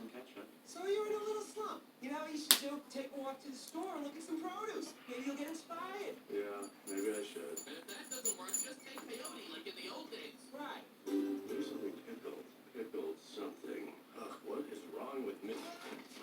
some ketchup. So you're in a little slump. You know, you should take a walk to the store and look at some produce. Maybe you'll get inspired. Yeah, maybe I should. And if that doesn't work, just take peyote like in the old days. Right. There's something pickled. Pickled something. Ugh, what is wrong with me?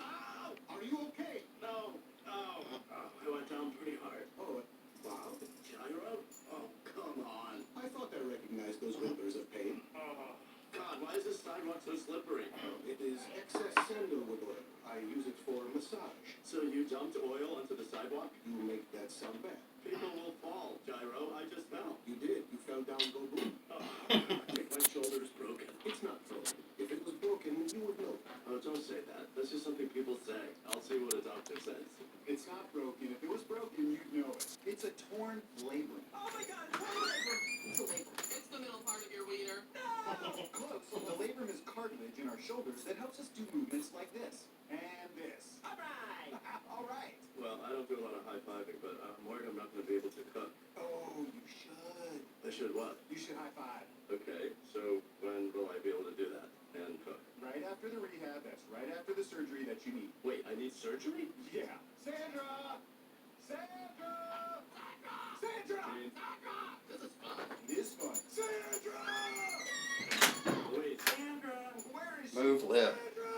Ow! Are you okay? No. Oh. I went down pretty hard. Oh, wow. Gyro? Oh, come on. I thought I recognized those whimpers of pain. Oh, God, why is this sidewalk so slippery? It is excess sandalwood oil. I use it for massage. So you dumped oil onto the sidewalk? You make that sound bad. People will fall, Gyro. I just fell. You did. You fell down, go boom. Oh, I think my shoulder's broken. It's not broken. If it was broken, you would know. Oh, don't say that. That's just something people say. I'll see what a doctor says. It's not broken. If it was broken, you'd know it. It's a torn labrum. Oh my God, toilet paper. What's a labrum? It's the middle part of your wiener. Close. The labrum is cartilage in our shoulders that helps us do movements like this. And this. All right. All right. Well, I don't do a lot of high-fiving, but I'm worried I'm not going to be able to cook. Oh, you should. I should what? You should high five. Okay, so when will I be able to do that and cook? Right after the rehab, that's right after the surgery that you need. Wait, I need surgery? Yeah. Sandra! Sandra! Sandra! Gene? This is fun. It is fun. Sandra! Wait, Sandra! Where is Move she? lip. Sandra!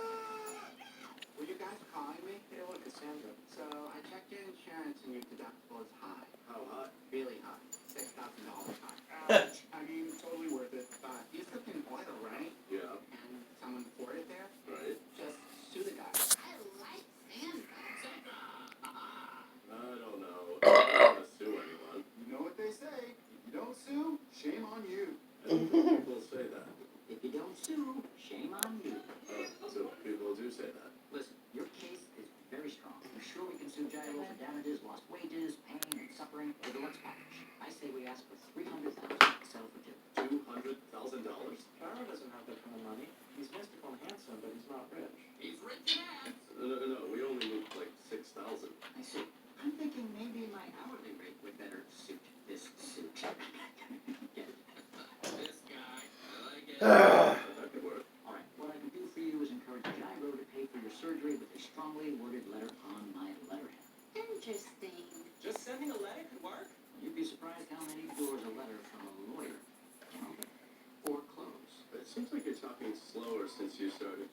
Were you guys calling me? Hey, look, Cassandra. So I checked your insurance and your deductible is high. How hot? Really high. $6,000 high. Ouch. I mean, totally worth it. But you took in oil, right? Yeah, And someone poured it there? right? Just sue the guy. I like Sandra. Sandra! I don't know. I don't want to sue anyone. You know what they say. If you don't sue, shame on you. I don't think people say that. If you don't sue, shame on you. So people do say that. Listen, your case is very strong. We're sure we can sue Gyro for damages, lost wages, pain, and suffering, or the Lux package. I say we ask for $300,000 to settle for two. $200,000? Gyro doesn't have that kind of money. He's mystical and handsome, but he's not rich. He's rich in ass. No, we only need like 6,000. I see. I'm thinking maybe my hourly rate would better suit this suit. Get it? This guy. I like it. That could work. All right, what I can do for you is encourage Gyro to pay for your surgery with a strongly worded letter on my letterhead. Interesting. Just sending a letter could work. You'd be surprised how many doors a letter from a lawyer can open or close. It seems like you're talking slower since you started